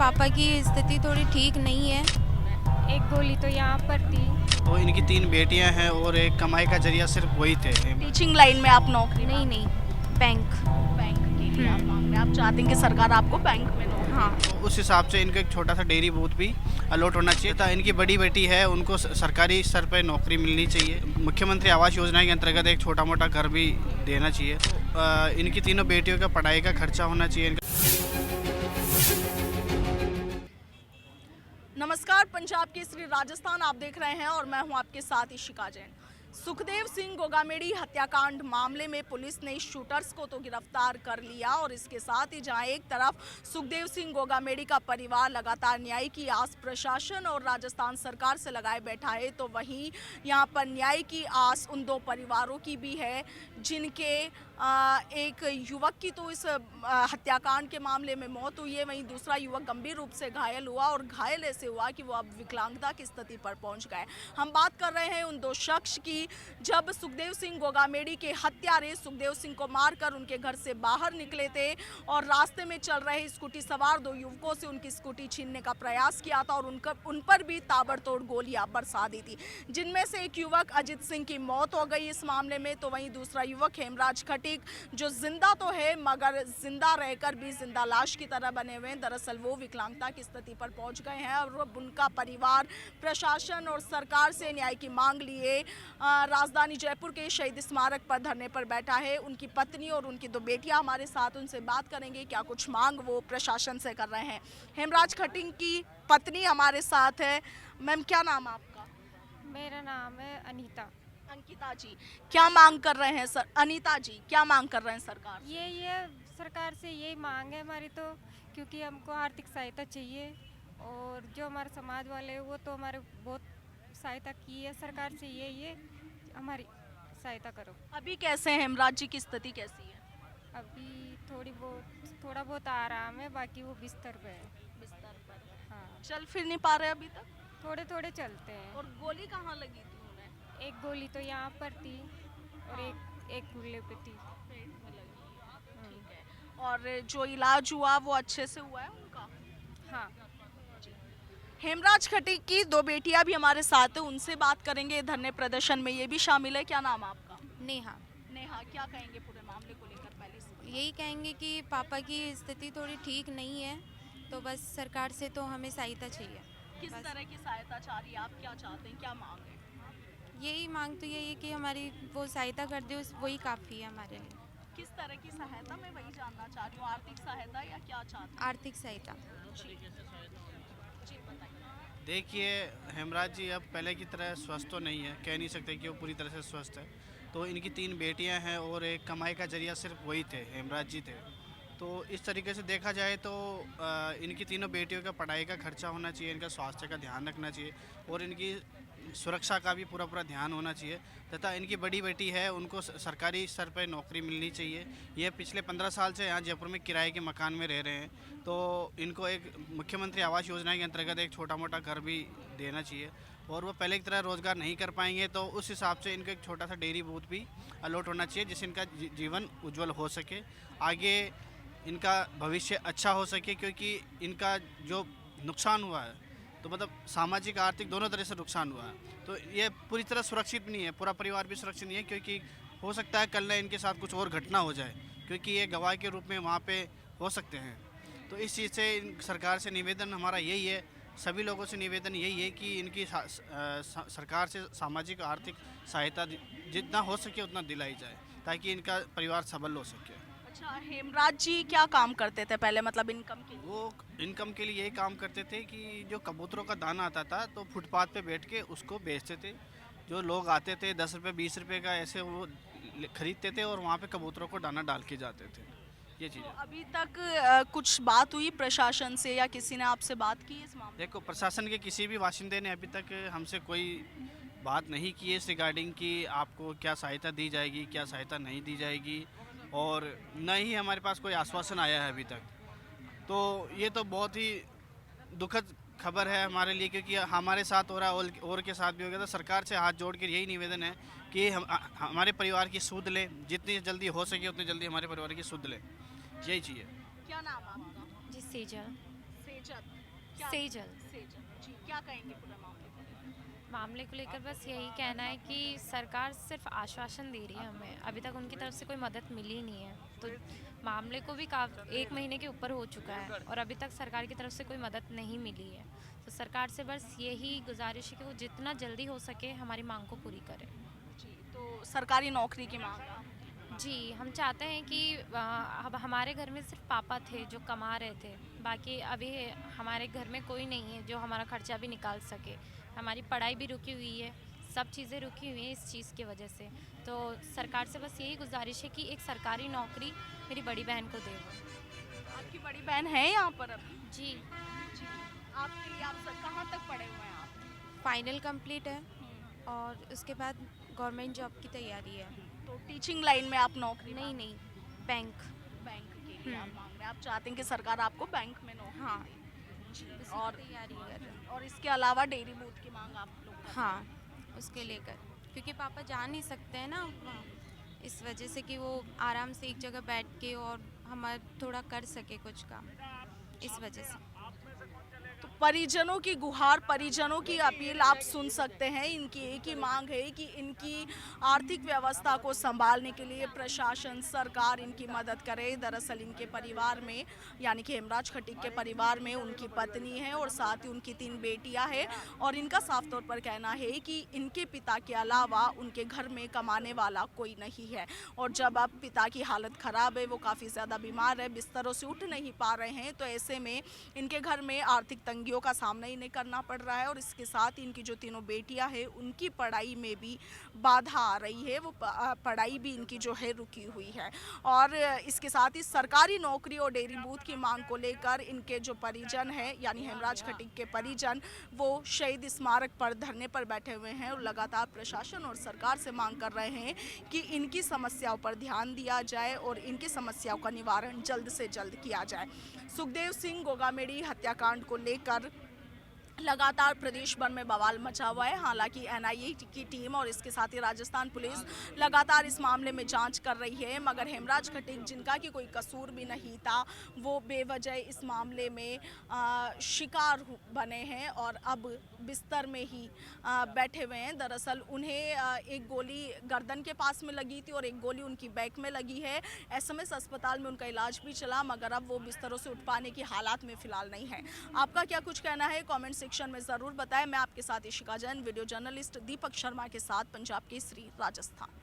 पापा की स्थिति थोड़ी ठीक नहीं है। एक गोली तो यहाँ पर थी। तो इनकी 3 बेटियां हैं और एक कमाई का जरिया सिर्फ वही थे। टीचिंग लाइन में आप नौकरी नहीं नहीं, बैंक। बैंक के लिए आप मांग रहे हैं, आप चाहते हैं कि सरकार आपको बैंक में नौकरी हाँ, तो उस हिसाब से इनको एक छोटा सा डेयरी बूथ भी अलॉट होना चाहिए था। इनकी बड़ी बेटी है, उनको सरकारी स्तर पर नौकरी मिलनी चाहिए। मुख्यमंत्री आवास योजना के अंतर्गत एक छोटा मोटा घर भी देना चाहिए। इनकी तीनों बेटियों का पढ़ाई का खर्चा होना चाहिए। नमस्कार, पंजाब केसरी राजस्थान आप देख रहे हैं और मैं हूं आपके साथ इशिका जैन। सुखदेव सिंह गोगामेड़ी हत्याकांड मामले में पुलिस ने शूटर्स को तो गिरफ्तार कर लिया और इसके साथ ही जहां एक तरफ सुखदेव सिंह गोगामेड़ी का परिवार लगातार न्याय की आस प्रशासन और राजस्थान सरकार से लगाए बैठा है, तो वहीं यहां पर न्याय की आस उन दो परिवारों की भी है जिनके एक युवक की तो इस हत्याकांड के मामले में मौत हुई है, वहीं दूसरा युवक गंभीर रूप से घायल हुआ और घायल ऐसे हुआ कि वो अब विकलांगता की स्थिति पर पहुंच गए। हम बात कर रहे हैं उन दो शख्स की जब सुखदेव सिंह गोगामेड़ी के हत्यारे सुखदेव सिंह को मारकर उनके घर से बाहर निकले थे और रास्ते में चल रहे स्कूटी सवार दो युवकों से उनकी स्कूटी छीनने का प्रयास किया था और उन पर भी ताबड़तोड़ गोलियां बरसा दी थी, जिनमें से एक युवक अजित सिंह की मौत हो गई इस मामले में, तो वहीं दूसरा युवक हेमराज खटीक जो जिंदा तो है मगर जिंदा रहकर भी जिंदा लाश की तरह बने हुए हैं। दरअसल वो विकलांगता की स्थिति पर पहुंच गए हैं और अब उनका परिवार प्रशासन और सरकार से न्याय की मांग लिए राजधानी जयपुर के शहीद स्मारक पर धरने पर बैठा है। उनकी पत्नी और उनकी दो बेटियां हमारे साथ, उनसे बात करेंगे क्या कुछ मांग वो प्रशासन से कर रहे हैं। हेमराज खटीक की पत्नी हमारे साथ है। मैम, क्या नाम है आपका? मेरा नाम है अनीता। अंकिता जी, क्या मांग कर रहे हैं सर? अनीता जी, क्या मांग कर रहे हैं सरकार से? ये सरकार से यही मांग है हमारी, तो क्योंकि हमको आर्थिक सहायता चाहिए और जो हमारे समाज वाले हैं वो तो हमारे बहुत सहायता की है। सरकार से ये हमारी सहायता करो। अभी कैसे हैं हेमराज जी की स्थिति कैसी है? अभी थोड़ा बहुत आराम है, बाकी वो बिस्तर पे है। बिस्तर पर हाँ, चल फिर नहीं पा रहे अभी तक? थोड़े थोड़े चलते हैं। और गोली कहाँ लगी थी उन्हें? एक गोली तो यहाँ पर थी और एक गुल्ले पे थी। पेट में लगी। ठीक है। और जो इलाज हुआ वो अच्छे से हुआ है उनका? हाँ, हेमराज खटीक की दो बेटियां भी हमारे साथ है, उनसे बात करेंगे। धरने प्रदर्शन में ये भी शामिल है। क्या नाम है आपका? नेहा। नेहा, क्या कहेंगे पूरे मामले को लेकर? पहले से यही कहेंगे कि पापा की स्थिति थोड़ी ठीक नहीं है, तो बस सरकार से तो हमें सहायता चाहिए। किस बस तरह की सहायता चाह रही है आप? क्या चाहते हैं, क्या मांग है? यही मांग तो यही है कि हमारी वो सहायता कर दे, वही काफ़ी है हमारे लिए। किस तरह की सहायता, मैं वही जानना चाह रही हूँ। आर्थिक सहायता या क्या चाहते हैं? आर्थिक सहायता। जी बताइए। देखिए, हेमराज जी अब पहले की तरह स्वस्थ तो नहीं है, कह नहीं सकते कि वो पूरी तरह से स्वस्थ है। तो इनकी 3 बेटियां हैं और एक कमाई का जरिया सिर्फ वही थे, हेमराज जी थे। तो इस तरीके से देखा जाए तो इनकी तीनों बेटियों का पढ़ाई का खर्चा होना चाहिए, इनका स्वास्थ्य का ध्यान रखना चाहिए और इनकी सुरक्षा का भी पूरा ध्यान होना चाहिए। तथा इनकी बड़ी बेटी है, उनको सरकारी स्तर पर नौकरी मिलनी चाहिए। ये पिछले 15 साल से यहाँ जयपुर में किराए के मकान में रह रहे हैं, तो इनको एक मुख्यमंत्री आवास योजना के अंतर्गत एक छोटा मोटा घर भी देना चाहिए और वो पहले की तरह रोज़गार नहीं कर पाएंगे, तो उस हिसाब से इनको एक छोटा सा डेयरी बूथ भी अलॉट होना चाहिए जिससे इनका जीवन उज्जवल हो सके, आगे इनका भविष्य अच्छा हो सके। क्योंकि इनका जो नुकसान हुआ है तो मतलब सामाजिक आर्थिक दोनों तरह से नुकसान हुआ है, तो ये पूरी तरह सुरक्षित नहीं है, पूरा परिवार भी सुरक्षित नहीं है। क्योंकि हो सकता है कल न इनके साथ कुछ और घटना हो जाए, क्योंकि ये गवाह के रूप में वहाँ पे हो सकते हैं। तो इस चीज़ से सरकार से निवेदन हमारा यही है, सभी लोगों से निवेदन यही है कि इनकी सरकार से सामाजिक आर्थिक सहायता जितना हो सके उतना दिलाई जाए ताकि इनका परिवार सबल हो सके। अच्छा, हेमराज जी क्या काम करते थे पहले, मतलब इनकम के लिए? वो इनकम के लिए यही काम करते थे कि जो कबूतरों का दाना आता था तो फुटपाथ पे बैठ के उसको बेचते थे। जो लोग आते थे 10 रुपये 20 रुपये का ऐसे वो खरीदते थे और वहाँ पे कबूतरों को दाना डाल के जाते थे। ये चीज़ तो है। अभी तक कुछ बात हुई प्रशासन से या किसी ने आपसे बात की इस मामले? देखो, प्रशासन के किसी भी बाशिंदे ने अभी तक हमसे कोई बात नहीं की है इस रिगार्डिंग कि आपको क्या सहायता दी जाएगी, क्या सहायता नहीं दी जाएगी, और न ही हमारे पास कोई आश्वासन आया है अभी तक। तो ये तो बहुत ही दुखद खबर है हमारे लिए, क्योंकि हमारे साथ हो रहा है और के साथ भी हो गया। तो सरकार से हाथ जोड़ कर यही निवेदन है कि हमारे परिवार की सुध लें, जितनी जल्दी हो सके उतनी जल्दी हमारे परिवार की सुध लें, यही चाहिए। क्या नाम है आपका? जी सेजल। सेजल, सेजल। जी, क्या कहेंगे पूरे मामले को लेकर? मामले को लेकर बस यही कहना है कि सरकार सिर्फ आश्वासन दे रही है हमें, अभी तक उनकी तरफ से कोई मदद मिली नहीं है। तो मामले को भी 1 महीने के ऊपर हो चुका है और अभी तक सरकार की तरफ से कोई मदद नहीं मिली है। तो सरकार से बस यही गुजारिश है कि वो जितना जल्दी हो सके हमारी मांग को पूरी करे। जी, तो सरकारी नौकरी की मांग है। जी, हम चाहते हैं कि अब हमारे घर में सिर्फ पापा थे जो कमा रहे थे, बाकी अभी हमारे घर में कोई नहीं है जो हमारा खर्चा भी निकाल सके। हमारी पढ़ाई भी रुकी हुई है, सब चीज़ें रुकी हुई हैं इस चीज़ की वजह से। तो सरकार से बस यही गुजारिश है कि एक सरकारी नौकरी मेरी बड़ी बहन को दे। आपकी बड़ी बहन है यहाँ पर अभी? जी, जी, आपके लिए आप कहाँ तक पढ़े हुए हैं आप? फाइनल कंप्लीट है और उसके बाद गवर्नमेंट जॉब की तैयारी है। तो टीचिंग लाइन में आप नौकरी नहीं नहीं, बैंक। बैंक के लिए आप मांग रहे हैं, आप चाहते हैं कि सरकार आपको बैंक में नौकरी हाँ, दे। जी, उसी और की तैयारी कर रहे हैं। और इसके अलावा डेयरी बूथ की मांग आप लोग कर रहे हैं। हाँ, उसके लेकर, क्योंकि पापा जा नहीं सकते हैं ना वहाँ, इस वजह से कि वो आराम से एक जगह बैठ के और हमारा थोड़ा कर सके कुछ काम, इस वजह से। तो परिजनों की गुहार, परिजनों की अपील आप सुन सकते हैं। इनकी एक ही मांग है कि इनकी आर्थिक व्यवस्था को संभालने के लिए प्रशासन, सरकार इनकी मदद करे। दरअसल इनके परिवार में, यानी कि हेमराज खटीक के परिवार में उनकी पत्नी है और साथ ही उनकी 3 बेटियां हैं और इनका साफ तौर पर कहना है कि इनके पिता के अलावा उनके घर में कमाने वाला कोई नहीं है। और जब अब पिता की हालत ख़राब है, वो काफ़ी ज़्यादा बीमार है, बिस्तरों से उठ नहीं पा रहे हैं, तो ऐसे में इनके घर में आर्थिक तंगियों का सामना इन्हें करना पड़ रहा है। और इसके साथ इनकी जो 3 बेटियां हैं उनकी पढ़ाई में भी बाधा आ रही है, वो पढ़ाई भी इनकी जो है रुकी हुई है। और इसके साथ ही सरकारी नौकरी और डेयरी बूथ की मांग को लेकर इनके जो परिजन हैं, यानी हेमराज खटीक के परिजन, वो शहीद स्मारक पर धरने पर बैठे हुए हैं और लगातार प्रशासन और सरकार से मांग कर रहे हैं कि इनकी समस्याओं पर ध्यान दिया जाए और इनकी समस्याओं का निवारण जल्द से जल्द किया जाए। सुखदेव सिंह गोगामेड़ी हत्याकांड को लेकर लगातार प्रदेश भर में बवाल मचा हुआ है। हालांकि एनआईए की टीम और इसके साथ ही राजस्थान पुलिस लगातार इस मामले में जांच कर रही है, मगर हेमराज खटीक, जिनका कि कोई कसूर भी नहीं था, वो बेवजह इस मामले में शिकार बने हैं और अब बिस्तर में ही बैठे हुए हैं। दरअसल उन्हें एक गोली गर्दन के पास में लगी थी और एक गोली उनकी बैक में लगी है। एसएमएस अस्पताल में उनका इलाज भी चला, मगर अब वो बिस्तरों से उठ पाने की हालात में फिलहाल नहीं है। आपका क्या कुछ कहना है, कमेंट सेक्शन में ज़रूर बताएं। मैं आपके साथ इशिका जैन, वीडियो जर्नलिस्ट दीपक शर्मा के साथ, पंजाब केसरी, राजस्थान।